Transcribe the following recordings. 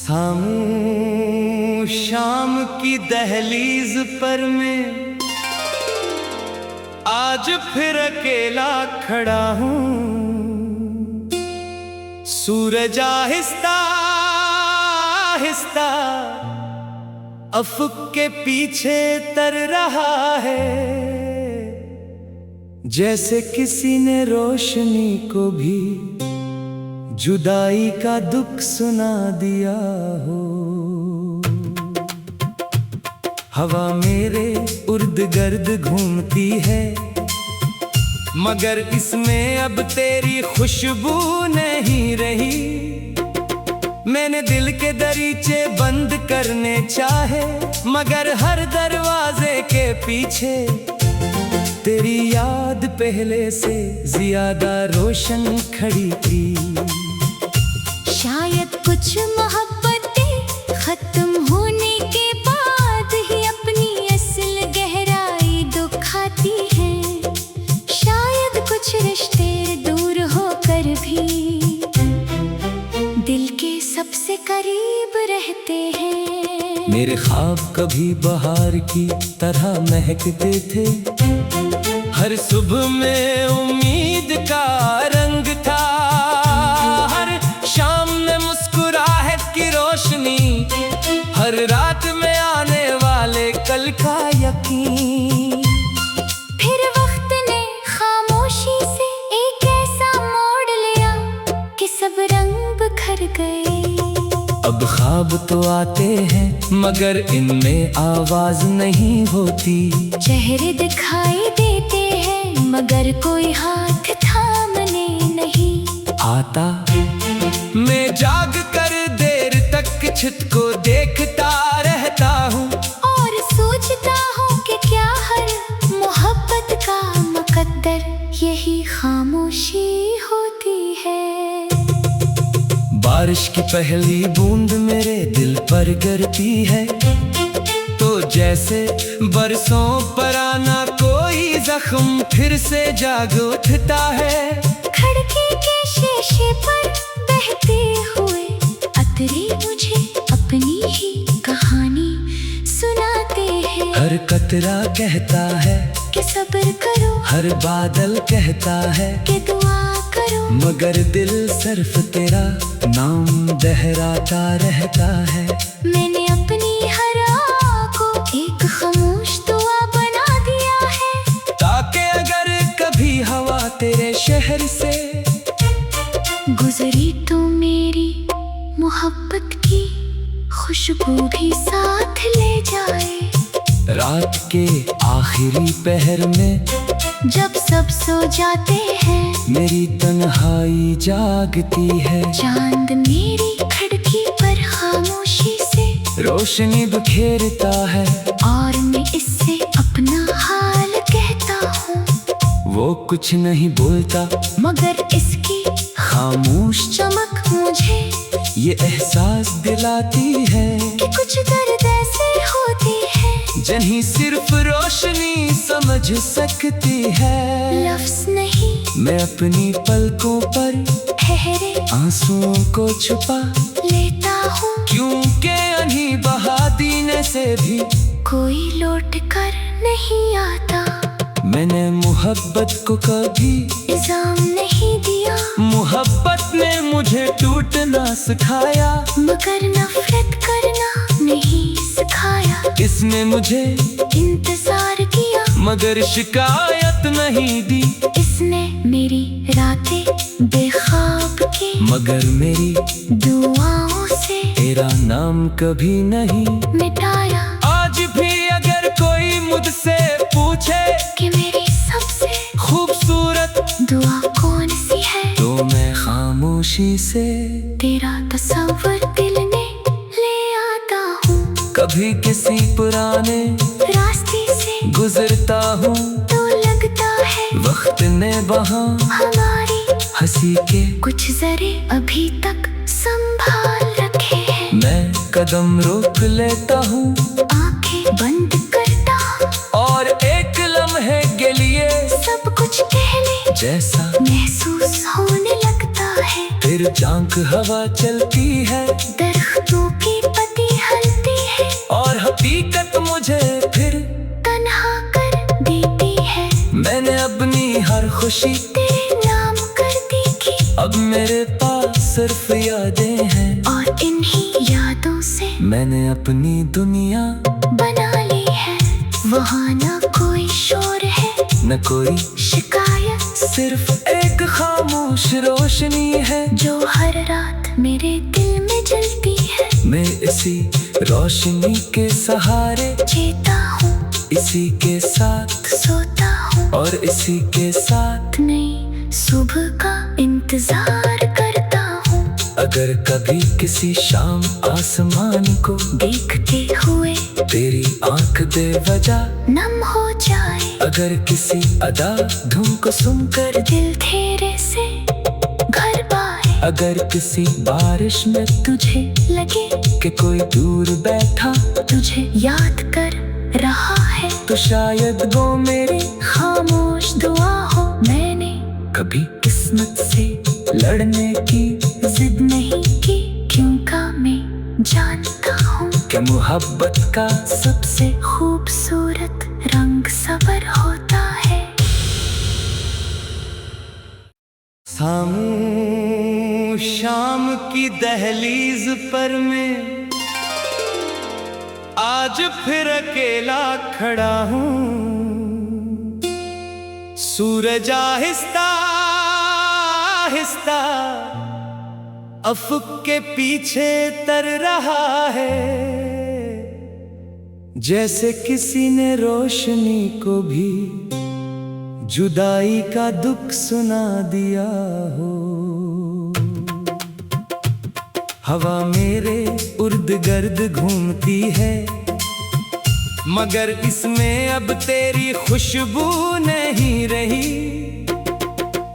सामू शाम की दहलीज पर मैं आज फिर अकेला खड़ा हूँ। सूरज आहिस्ता आहिस्ता अफक के पीछे तर रहा है, जैसे किसी ने रोशनी को भी जुदाई का दुख सुना दिया हो। हवा मेरे उर्द गर्द घूमती है, मगर इसमें अब तेरी खुशबू नहीं रही। मैंने दिल के दरीचे बंद करने चाहे, मगर हर दरवाजे के पीछे तेरी याद पहले से ज्यादा रोशन खड़ी थी। शायद कुछ मोहब्बतें खत्म होने के बाद ही अपनी असल गहराई दिखाती हैं। शायद कुछ रिश्ते दूर होकर भी दिल के सबसे करीब रहते हैं। मेरे ख्वाब कभी बहार की तरह महकते थे, हर सुबह में उम्मीद का रंग था। हर शाम में मुस्कुराहट की रोशनी, हर रात में आने वाले कल का यकीन। फिर वक्त ने खामोशी से एक ऐसा मोड़ लिया कि सब रंग बिखर गए। अब ख्वाब तो आते हैं, मगर इनमें आवाज नहीं होती। चेहरे दिखाई देते हैं, मगर कोई हाथ थामने नहीं आता। मैं जाग कर देर तक छित को देखता रहता हूँ, और सोचता हूँ कि क्या हर मोहब्बत का मुकद्दर यही खामोशी होती है। बारिश की पहली बूंद मेरे दिल पर गिरती है, तो जैसे बरसों पर आना कोई जख्म फिर से जाग उठता है। खिड़की के शीशे पर बहते हुए अतरे मुझे अपनी ही कहानी सुनाते हैं। हर कतरा कहता है कि सब्र करो, हर बादल कहता है कि दुआ करो, मगर दिल सिर्फ तेरा नाम दोहराता रहता है। मैंने अपनी हर आह को एक खामोश दुआ बना दिया है, ताकि अगर कभी हवा तेरे शहर से गुजरी तो मेरी मोहब्बत की खुशबू भी साथ ले जाए। रात के आखिरी पहर में जब सब सो जाते हैं, मेरी तन्हाई जागती है। चांद मेरी खिड़की पर खामोशी से रोशनी बिखेरता है, और मैं इससे अपना हाल कहता हूँ। वो कुछ नहीं बोलता, मगर इसकी खामोश चमक मुझे ये एहसास दिलाती है कि कुछ दर्द ऐसे होती है जिन्हें सिर्फ रोशनी समझ सकती है। लफ्ज नहीं, मैं अपनी पलकों पर ठहरे आंसुओं को छुपा लेता हूँ, क्योंकि अन्हीं बहा देने से भी कोई लौट कर नहीं आता। मैंने मोहब्बत को कभी इल्जाम नहीं दिया, मोहब्बत ने मुझे टूटना सिखाया, मगर नफरत करना नहीं सिखाया। इसने मुझे इंतजार किया, मगर शिकायत नहीं दी। इसने मेरी रातें बेख्वाब की, मगर मेरी दुआओं से तेरा नाम कभी नहीं मिटाया। आज भी अगर कोई मुझसे पूछे कि मेरी सबसे खूबसूरत दुआ कौन सी है, तो मैं खामोशी से तेरा तस्वीर दिल में ले आता हूँ। कभी किसी पुराने रास्ते से गुजरता हूँ, तो लगता है वक्त ने वहाँ हमारी हंसी के कुछ जरे अभी तक संभाल रखे हैं। मैं कदम रोक लेता हूँ, आंखें बंद करता हूँ, और एक लम्हे के लिए सब कुछ पहले जैसा महसूस होने लगता है। फिर झांक हवा चलती है, दरख्तों खामोशी तेरे नाम कर दी कि अब मेरे पास सिर्फ यादें हैं, और इन्हीं यादों से मैंने अपनी दुनिया बना ली है। वहाँ न कोई शोर है न कोई शिकायत, सिर्फ एक खामोश रोशनी है जो हर रात मेरे दिल में जलती है। मैं इसी रोशनी के सहारे जीता हूँ, इसी के साथ सोता हूँ, और इसी के साथ नई सुबह का इंतजार करता हूँ। अगर कभी किसी शाम आसमान को देखते हुए तेरी आंख बेवजह नम हो जाए, अगर किसी अदा धुन को सुनकर दिल तेरे से घर पाए, अगर किसी बारिश में तुझे लगे कि कोई दूर बैठा तुझे याद कर रहा है, तो शायद वो मेरी खामोश दुआ हो। मैंने कभी किस्मत से लड़ने की जिद नहीं की, क्योंकि मैं जानता हूँ कि मोहब्बत का सबसे खूबसूरत रंग सबर होता है। सामू शाम की दहलीज पर मैं आज फिर अकेला खड़ा हूँ। सूरज आहिस्ता आहिस्ता अफक के पीछे तर रहा है, जैसे किसी ने रोशनी को भी जुदाई का दुख सुना दिया हो। हवा मेरे उर्द गर्द घूमती है, मगर इसमें अब तेरी खुशबू नहीं रही।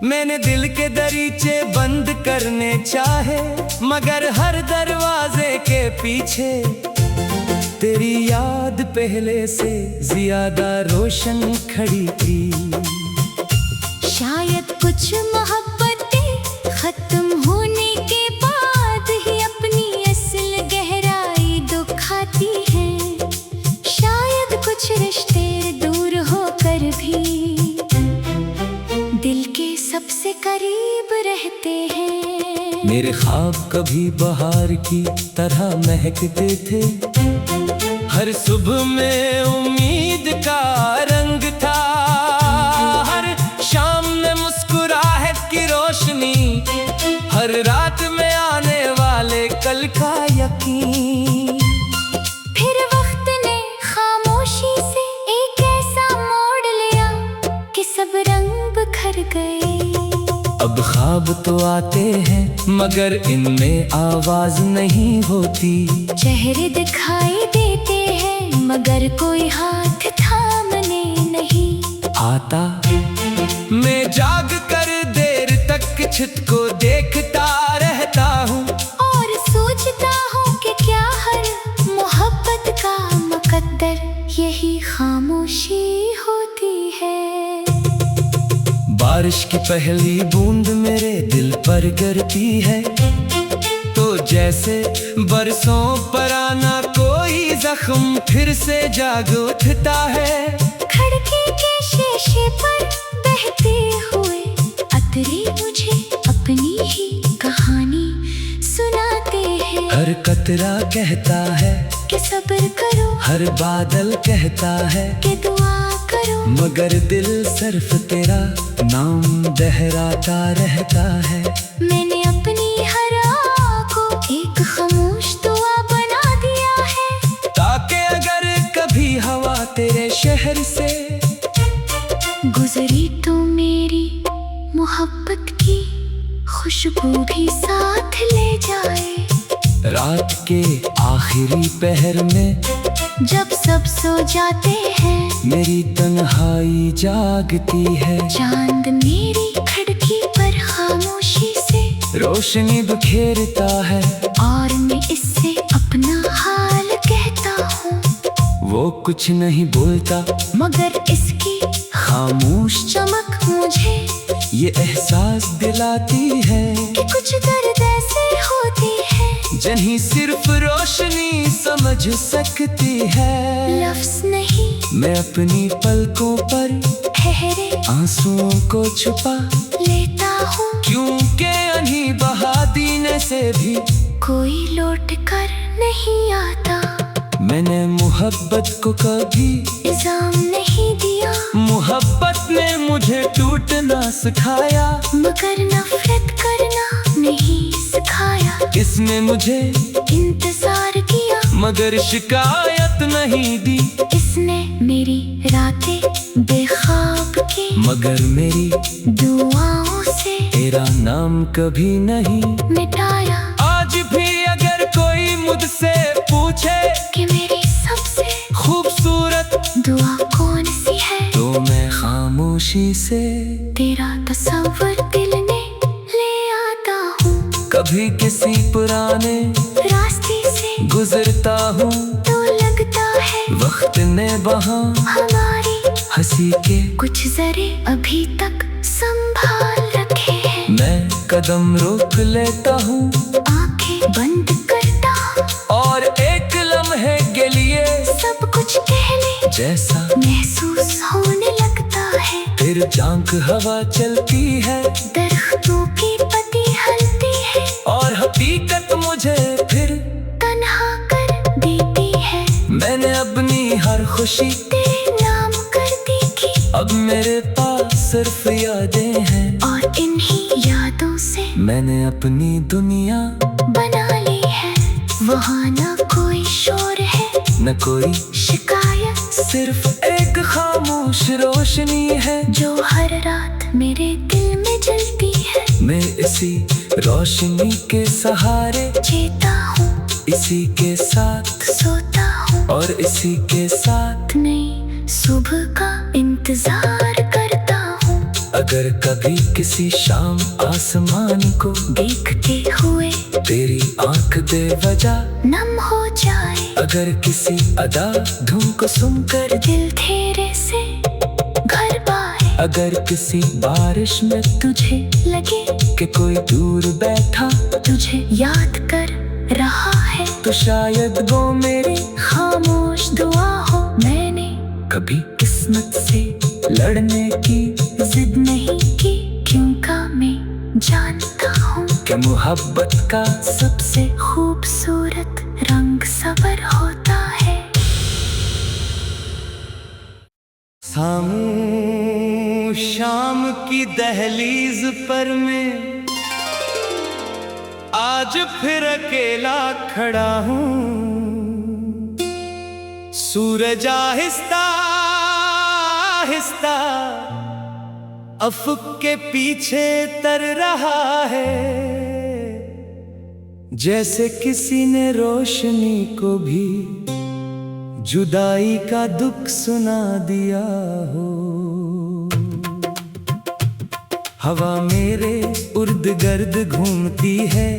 मैंने दिल के दरीचे बंद करने चाहे, मगर हर दरवाजे के पीछे तेरी याद पहले से ज्यादा रोशन खड़ी थी। शायद कुछ मोहब्बतें खत्म होने के बाद ही अपनी असल गहराई दिखाती हैं। शायद कुछ रिश्ते दूर होकर भी दिल के सबसे करीब रहते हैं। मेरे ख्वाब कभी बहार की तरह महकते थे, हर सुबह में उम्मीद का रंग था, हर शाम में मुस्कुराहट की रोशनी, हर रात में आने वाले कल का यकीन। फिर वक्त ने खामोशी से एक ऐसा मोड़ लिया कि सब रंग बिखर गए। अब ख्वाब तो आते हैं मगर इनमें आवाज नहीं होती, चेहरे दिखाई देते हैं मगर कोई हाथ थामने नहीं आता। मैं जाग कर देर तक छत को देखता रहता हूँ, और सोचता हूँ कि क्या हर मोहब्बत का मुकद्दर यही खामोशी होती है। बारिश की पहली बूंद मेरे दिल पर गिरती है, तो जैसे बरसों पर आना कोई जख्म फिर से जाग उठता है। खिड़की के शीशे पर बहते हुए अतरे मुझे अपनी ही कहानी सुनाते हैं। हर कतरा कहता है कि सब्र करो, हर बादल कहता है कि दुआ करो, मगर दिल सिर्फ तेरा नाम दोहराता रहता है। मैंने अपनी हर आह को एक खामोश दुआ बना दिया है, ताकि अगर कभी हवा तेरे शहर से गुजरी तो मेरी मोहब्बत की खुशबू भी साथ ले जाए। रात के आखिरी पहर में जब सब सो जाते हैं, मेरी तन्हाई जागती है। चांद मेरी खिड़की पर खामोशी से रोशनी बिखेरता है, और मैं इससे अपना हाल कहता हूँ। वो कुछ नहीं बोलता मगर इसकी खामोश चमक मुझे ये एहसास दिलाती है कि कुछ दर्द ऐसे होती है जिन्हें सिर्फ रोशनी समझ सकती है। लफ्ज़ नहीं मैं अपनी पलकों पर चेहरे आंसुओं को छुपा लेता हूँ, क्योंकि अन्ही बहा दीने से भी कोई लौट कर नहीं आता। मैंने मोहब्बत को कभी इल्जाम नहीं दिया, मोहब्बत ने मुझे टूटना सिखाया, मगर नफरत करना नहीं सिखाया। इसने मुझे इंतजार किया, मगर शिकायत नहीं दी, इसने मेरी रातें बेख्वाब की, मगर मेरी दुआओं से तेरा नाम कभी नहीं मिटाया। आज भी अगर कोई मुझसे पूछे कि मेरी सबसे खूबसूरत दुआ कौन सी है, तो मैं खामोशी से तेरा तस्वर दिल में ले आता हूँ। कभी किसी पुराने रास्ते से गुजरता हूँ, तो लगता है वक्त ने वहाँ हमारी हंसी के कुछ जरे अभी तक संभाल रखे हैं। मैं कदम रोक लेता हूँ, आंखें बंद करता हूँ, और एक लम्हे के लिए सब कुछ पहले जैसा महसूस होने लगता है। फिर झांक हवा चलती है, दरख्तों की पत्ती हलती है, और हकीकत मुझे फिर तन्हा कर देती है। मैंने अपनी हर खुशी तेरे नाम कर दी कि अब मेरे पास सिर्फ यादें हैं, और इन्हीं यादों से मैंने अपनी दुनिया बना ली है। वहाँ न कोई शोर है, न कोई शिकायत, सिर्फ एक खामोश रोशनी है जो हर रात मेरे दिल में जलती है। मैं इसी रोशनी के सहारे जीता हूँ, इसी के साथ सोता हूँ, और इसी के साथ नई सुबह का इंतजार करता हूँ। अगर कभी किसी शाम आसमान को देखते हुए तेरी आंख दे वजह नम हो जाए, अगर किसी अदा धुन को सुनकर दिल तेरे से घर पाए, अगर किसी बारिश में तुझे लगे कि कोई दूर बैठा तुझे याद कर रहा है, तो शायद वो मेरी खामोश दुआ हो। मैंने कभी किस्मत से लड़ने की जिद नहीं की, क्योंकि मैं जानता हूँ कि मोहब्बत का सबसे खूबसूरत रंग सबर होता है। सामू शाम की दहलीज पर मैं आज फिर अकेला खड़ा हूँ, सूरज आहिस्ता आहिस्ता अफक के पीछे तर रहा है, जैसे किसी ने रोशनी को भी जुदाई का दुख सुना दिया हो। हवा मेरे उर्द गर्द घूमती है,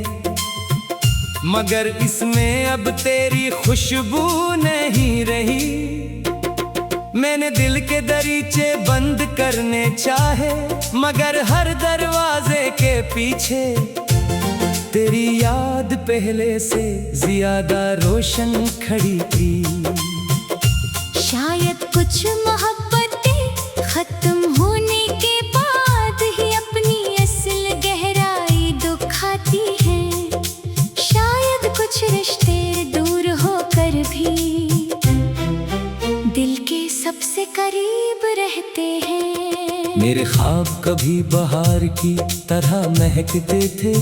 मगर इसमें अब तेरी खुशबू नहीं रही। मैंने दिल के दरीचे बंद करने चाहे, मगर हर दरवाजे के पीछे तेरी याद पहले से ज्यादा रोशन खड़ी थी। शायद कुछ मोहब्बतें खत्म होने के बाद ही अपनी असल गहराई दिखाती हैं। शायद कुछ रिश्ते दूर होकर भी दिल के सबसे करीब रहते हैं। मेरे ख्वाब कभी बहार की तरह महकते थे,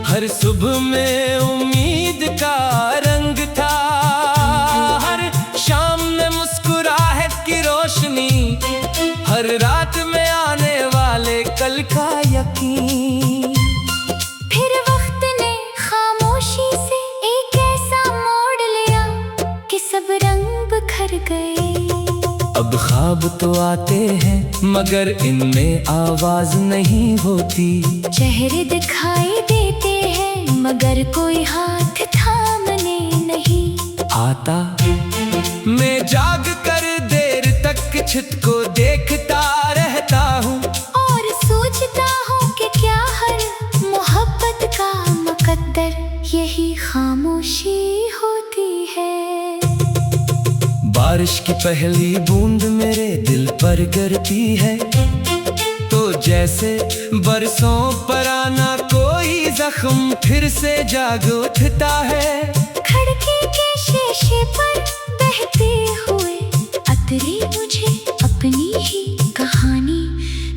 हर सुबह में उम्मीद का रंग था, हर शाम में मुस्कुराहट की रोशनी, हर रात में आने वाले कल का यकीन। फिर वक्त ने खामोशी से एक ऐसा मोड़ लिया कि सब रंग बिखर गए। अब ख्वाब तो आते हैं मगर इनमें आवाज नहीं होती, चेहरे दिखाई देते हैं मगर कोई हाथ थामने नहीं आता। मैं जाग कर देर तक छत को देखता रहता हूँ, और सोचता हूँ कि क्या हर मोहब्बत का मुकद्दर यही खामोशी होती है। बारिश की पहली बूंद मेरे दिल पर गिरती है, तो जैसे बरसों पर आना कोई जख्म फिर से जाग उठता है। खिड़की के शीशे पर बहते हुए अतरे मुझे अपनी ही कहानी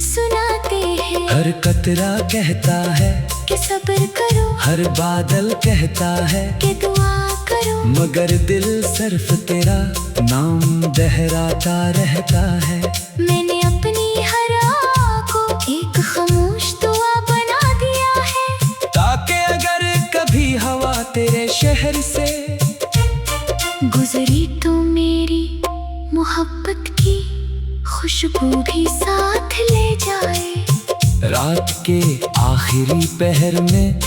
सुनाते हैं। हर कतरा कहता है कि सब्र करो, हर बादल कहता है कि दुआ करो, मगर दिल सिर्फ तेरा नाम दोहराता रहता है। मैंने अपनी हर आह को एक खामोश दुआ बना दिया है, ताकि अगर कभी हवा तेरे शहर से गुजरी तो मेरी मोहब्बत की खुशबू भी साथ ले जाए। रात के आखिरी पहर में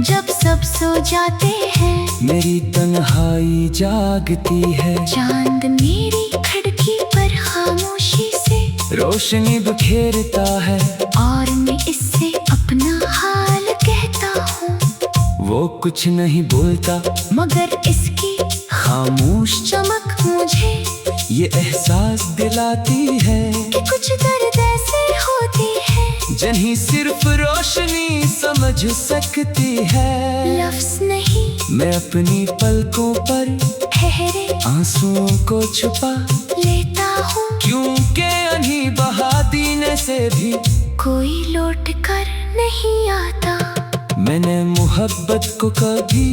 जब सब सो जाते हैं, मेरी तन्हाई जागती है। चांद मेरी खिड़की पर खामोशी से रोशनी बिखेरता है, और मैं इससे अपना हाल कहता हूँ। वो कुछ नहीं बोलता मगर इसकी खामोश चमक मुझे ये एहसास दिलाती है कि कुछ दर्द ऐसे होते हैं जिन्हें सिर्फ रोशनी समझ सकती है। लफ्ज नहीं, मैं अपनी पलकों पर ठहरे आंसुओं को छुपा लेता हूँ, क्योंकि अन्ही बहा देने से भी कोई लौट कर नहीं आता। मैंने मोहब्बत को कभी